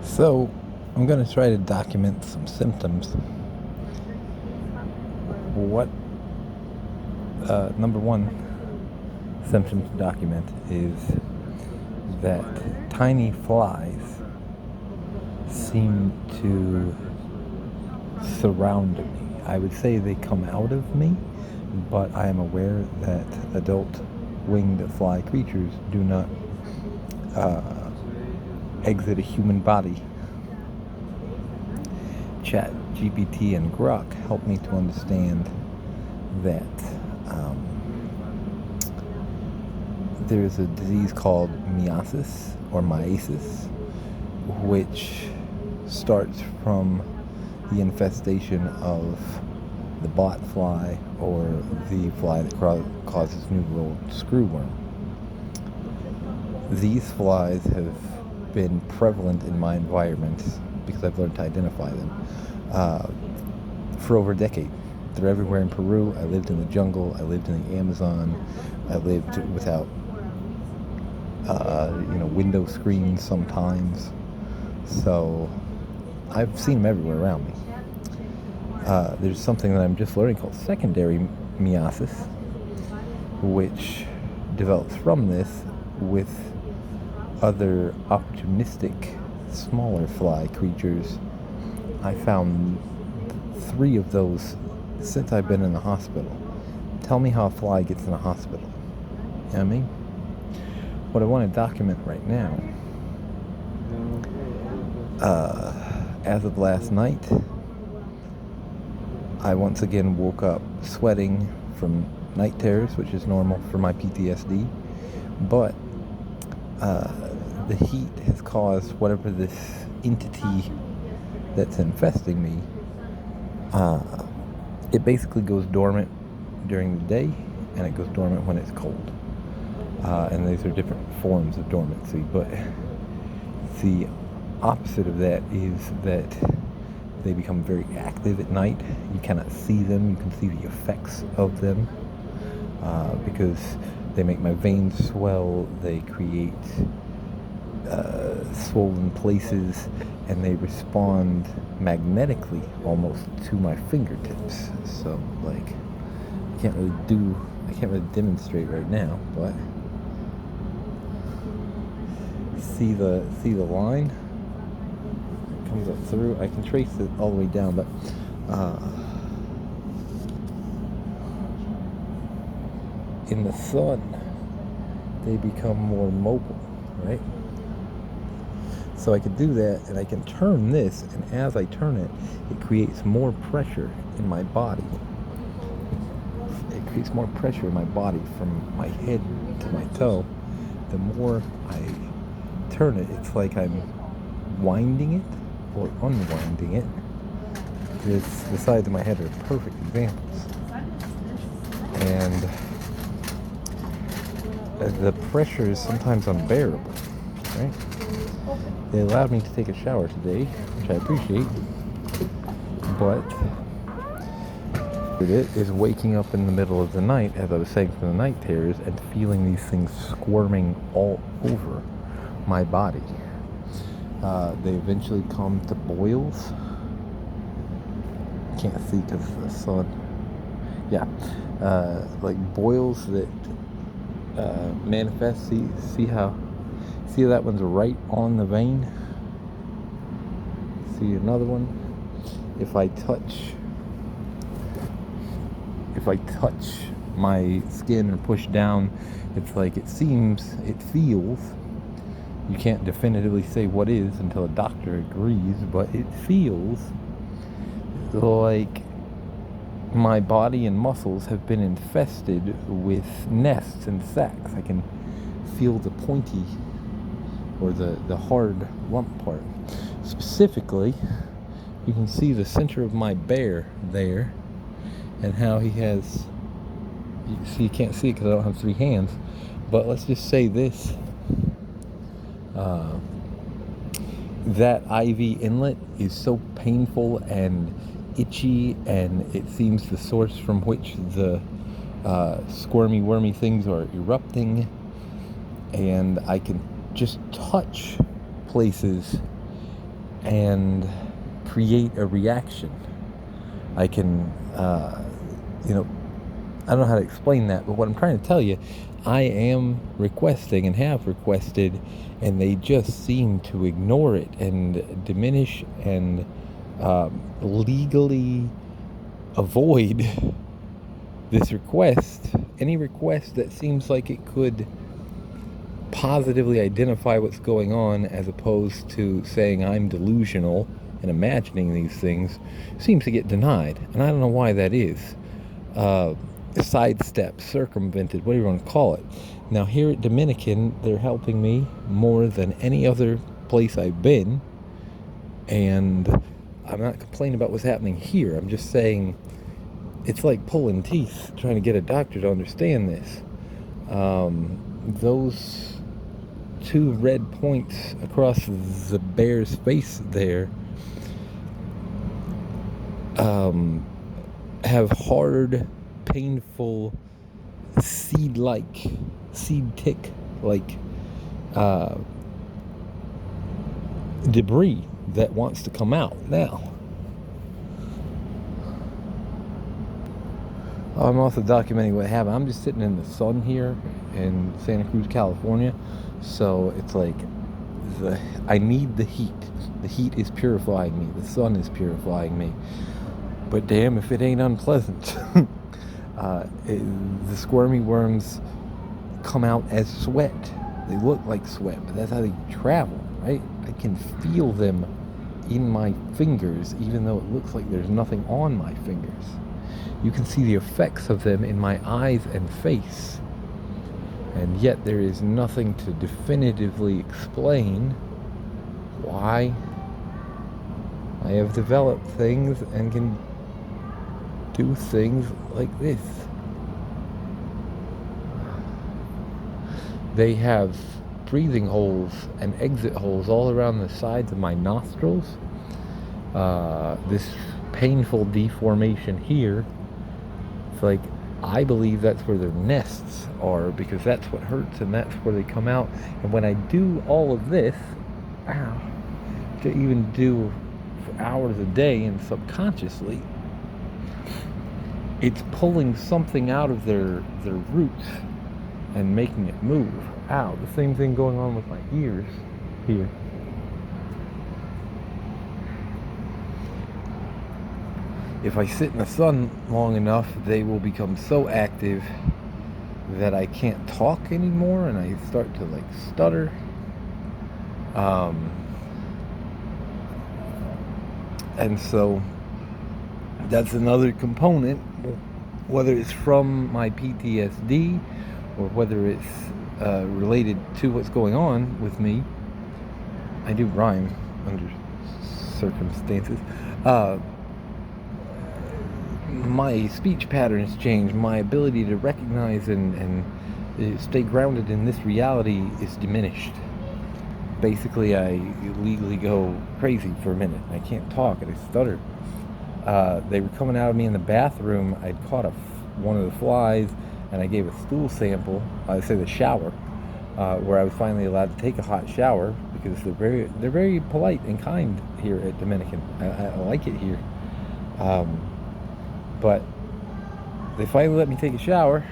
So, I'm going to try to document some symptoms. What, number one symptom to document is that tiny flies seem to surround me. I would say they come out of me, but I am aware that adult winged fly creatures do not exit a human body. Chat GPT and Grok help me to understand that there's a disease called meiosis or myiasis, which starts from the infestation of the bot fly or the fly that causes New World screwworm. These flies have been prevalent in my environment because I've learned to identify them for over a decade. They're everywhere in Peru. I lived in the jungle. I lived in the Amazon. I lived without window screens sometimes. So I've seen them everywhere around me. There's something that I'm just learning called secondary meiosis, which develops from this with other opportunistic smaller fly creatures. I found 3 of those since I've been in the hospital. Tell me how a fly gets in a hospital. You know what I mean? What I want to document right now, as of last night, I once again woke up sweating from night terrors, which is normal for my PTSD, but the heat has caused whatever this entity that's infesting me, it basically goes dormant during the day, and it goes dormant when it's cold. And these are different forms of dormancy, but the opposite of that is that they become very active at night. You cannot see them. You can see the effects of them because they make my veins swell. They create swollen places, and they respond magnetically almost to my fingertips. So, like, I can't really demonstrate right now, but see the line comes up through. I can trace it all the way down, but in the sun they become more mobile, right? So I can do that, and I can turn this, and as I turn it, it creates more pressure in my body. It creates more pressure in my body from my head to my toe. The more I turn it, it's like I'm winding it or unwinding it. The sides of my head are perfect examples. And the pressure is sometimes unbearable, right? They allowed me to take a shower today, which I appreciate, but it is waking up in the middle of the night, as I was saying, from the night terrors, and feeling these things squirming all over my body. They eventually come to boils. Can't see because of the sun. Yeah, like boils that manifest. See how that one's right on the vein? See another one? If I touch my skin and push down, it's like it feels. You can't definitively say what is until a doctor agrees, but it feels like my body and muscles have been infested with nests and sacs. I can feel the pointy or the hard lump part. Specifically, you can see the center of my bear there, and how he has, you can't see it because I don't have 3 hands, but let's just say this, that IV inlet is so painful and itchy, and it seems the source from which the squirmy wormy things are erupting, and I can just touch places and create a reaction. I can, I don't know how to explain that, but what I'm trying to tell you, I am requesting and have requested, and they just seem to ignore it and diminish and legally avoid this request. Any request that seems like it could positively identify what's going on, as opposed to saying I'm delusional and imagining these things, seems to get denied. And I don't know why that is. Sidestepped, circumvented, whatever you want to call it. Now here at Dominican, they're helping me more than any other place I've been, and I'm not complaining about what's happening here. I'm just saying it's like pulling teeth trying to get a doctor to understand this. Those two red points across the bear's face there have hard, painful, seed tick-like debris that wants to come out now. I'm also documenting what happened. I'm just sitting in the sun here in Santa Cruz, California. So it's like, I need the heat. The heat is purifying me. The sun is purifying me. But damn if it ain't unpleasant. The squirmy worms come out as sweat. They look like sweat, but that's how they travel, right? I can feel them in my fingers, even though it looks like there's nothing on my fingers. You can see the effects of them in my eyes and face. And yet there is nothing to definitively explain why I have developed things and can do things like this. They have breathing holes and exit holes all around the sides of my nostrils. This painful deformation here, it's like, I believe that's where their nests are, because that's what hurts and that's where they come out. And when I do all of this, to even do for hours a day and subconsciously, it's pulling something out of their roots and making it move. Ow, the same thing going on with my ears here. If I sit in the sun long enough, they will become so active that I can't talk anymore, and I start to like stutter. And so that's another component, whether it's from my PTSD or whether it's related to what's going on with me. I do rhyme under circumstances. My speech patterns change. My ability to recognize and stay grounded in this reality is diminished. Basically, I legally go crazy for a minute. I can't talk and I stutter. They were coming out of me in the bathroom. I'd caught one of the flies, and I gave a stool sample. I say the shower, where I was finally allowed to take a hot shower, because they're very polite and kind here at Dominican. I like it here. But they finally let me take a shower,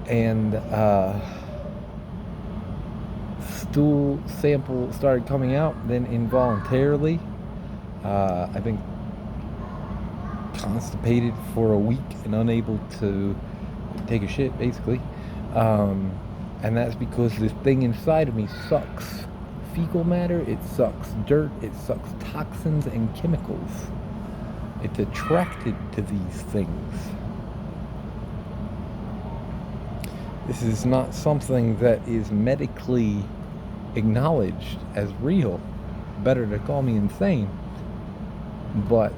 and stool sample started coming out. Then involuntarily, I've been constipated for a week and unable to take a shit, basically. And that's because this thing inside of me sucks fecal matter, it sucks dirt, it sucks toxins and chemicals. It's attracted to these things. This is not something that is medically acknowledged as real. Better to call me insane. But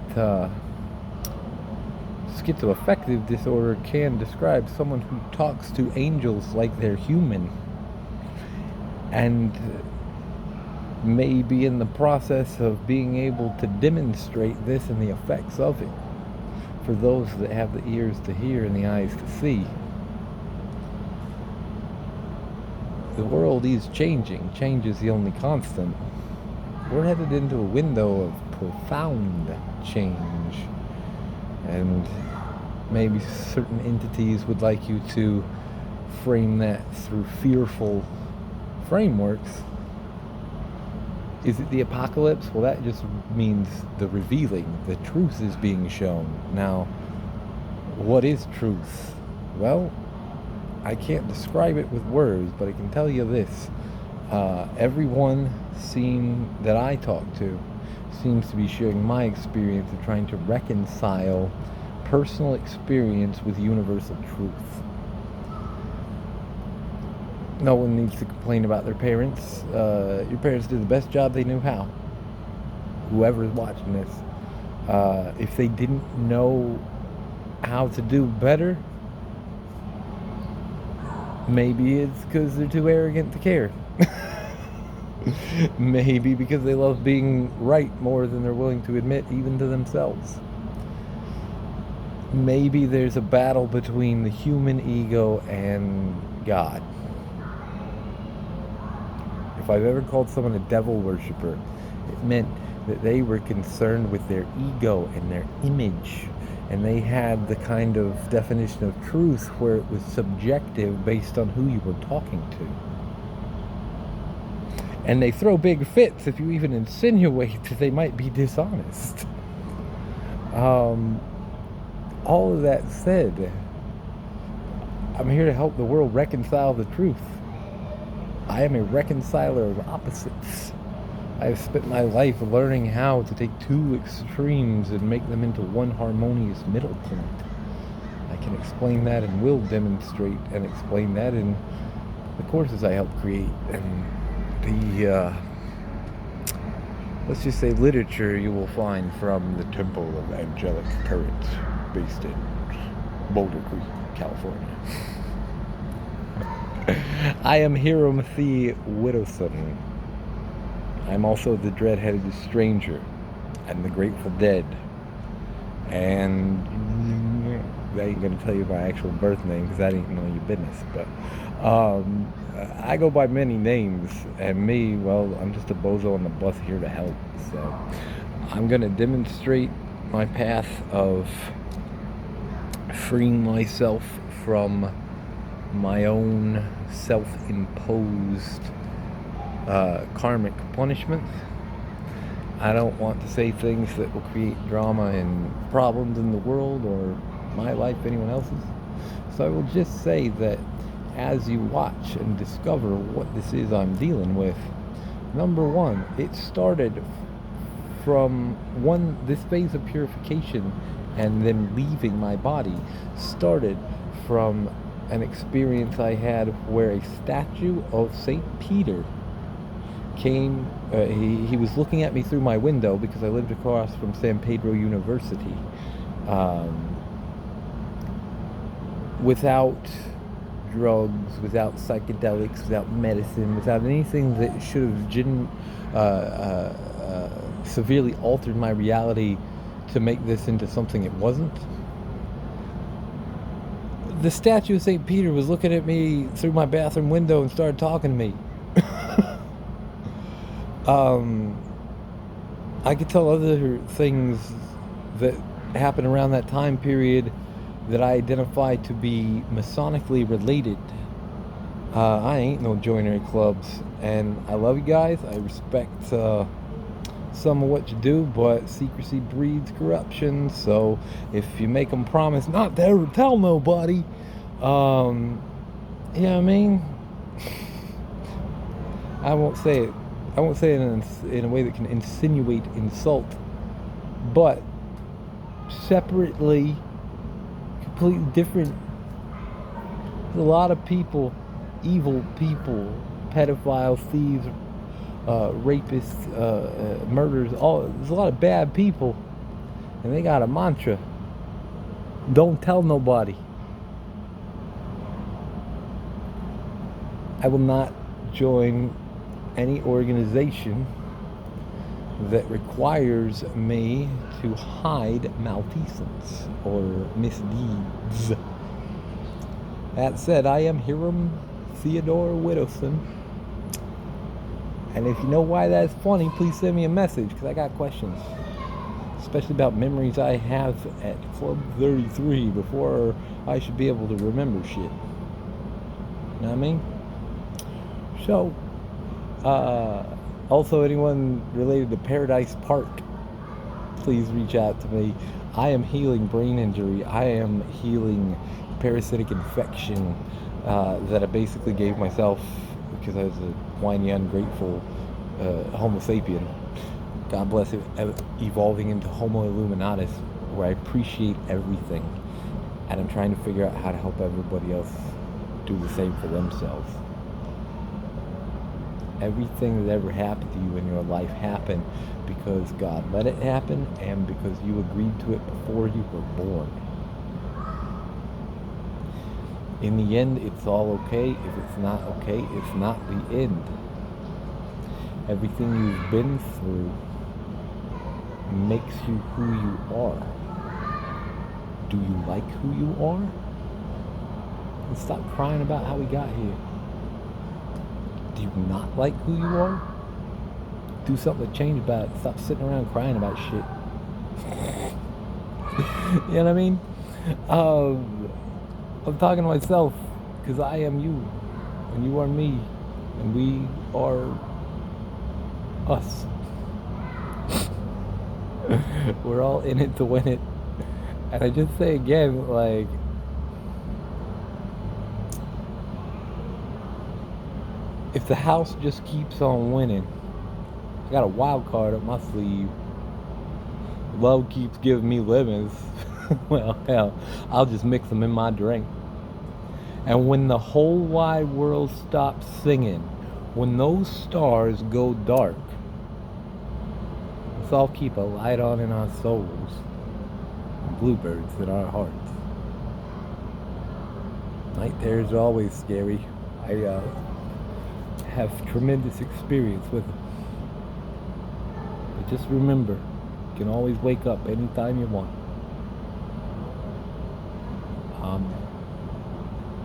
schizoaffective disorder can describe someone who talks to angels like they're human, and may be in the process of being able to demonstrate this and the effects of it for those that have the ears to hear and the eyes to see. The world is changing. Change is the only constant. we're headed into a window of profound change, and maybe certain entities would like you to frame that through fearful frameworks. Is it the apocalypse? Well, that just means the revealing. The truth is being shown. Now, what is truth? Well, I can't describe it with words, but I can tell you this. Everyone that I talk to seems to be sharing my experience of trying to reconcile personal experience with universal truth. No one needs to complain about their parents. Your parents did the best job they knew how. Whoever is watching this. If they didn't know how to do better, maybe it's because they're too arrogant to care. Maybe because they love being right more than they're willing to admit, even to themselves. Maybe there's a battle between the human ego and God. If I've ever called someone a devil worshiper, it meant that they were concerned with their ego and their image, and they had the kind of definition of truth where it was subjective based on who you were talking to. And they throw big fits if you even insinuate that they might be dishonest. All of that said, I'm here to help the world reconcile the truth. I am a reconciler of opposites. I have spent my life learning how to take two extremes and make them into one harmonious middle point. I can explain that and will demonstrate and explain that in the courses I help create. And the, let's just say, literature you will find from the Temple of Angelic Courage, based in Boulder Creek, California. I am Hiram the Widowson. I'm also the Dread-Headed Stranger and the Grateful Dead. And I ain't gonna tell you my actual birth name because that ain't none of your business. But I go by many names, and me, well, I'm just a bozo on the bus here to help. So I'm gonna demonstrate my path of freeing myself from my own self-imposed karmic punishment. I don't want to say things that will create drama and problems in the world or my life, anyone else's. So I will just say that as you watch and discover what this is I'm dealing with, number one, it started from this phase of purification and then leaving my body started from an experience I had where a statue of St. Peter came. He was looking at me through my window because I lived across from San Pedro University. Without drugs, without psychedelics, without medicine, without anything that should have severely altered my reality to make this into something it wasn't. The statue of St. Peter was looking at me through my bathroom window and started talking to me. I could tell other things that happened around that time period that I identify to be Masonically related. I ain't no joinery clubs, and I love you guys. I respect some of what you do, but secrecy breeds corruption. So if you make them promise not to ever tell nobody, you know what I mean? I won't say it. I won't say it in a way that can insinuate insult, but separately, completely different. There's a lot of people, evil people, pedophiles, thieves, rapists, murderers. There's a lot of bad people, and they got a mantra: don't tell nobody. I will not join any organization that requires me to hide malfeasance or misdeeds. That said, I am Hiram Theodore Widowson, And if you know why that's funny, please send me a message, because I got questions. Especially about memories I have at Club 33 before I should be able to remember shit. You know what I mean? So, also anyone related to Paradise Park, please reach out to me. I am healing brain injury. I am healing parasitic infection that I basically gave myself because I was a whiny, ungrateful Homo sapien. God bless it, evolving into Homo Illuminatus, where I appreciate everything, and I'm trying to figure out how to help everybody else do the same for themselves. Everything that ever happened to you in your life happened because God let it happen and because you agreed to it before you were born. In the end, it's all okay. If it's not okay, it's not the end. Everything you've been through makes you who you are. Do you like who you are? And stop crying about how we got here. Do you not like who you are? Do something to change about it. Stop sitting around crying about shit. You know what I mean? I'm talking to myself because I am you and you are me and we are us. We're all in it to win it. And I just say again, like, if the house just keeps on winning, I got a wild card up my sleeve. Love keeps giving me lemons. Well, hell, I'll just mix them in my drink. And when the whole wide world stops singing, when those stars go dark, let's all keep a light on in our souls, and bluebirds in our hearts. Night terrors are always scary. I have tremendous experience with them. But just remember, you can always wake up anytime you want.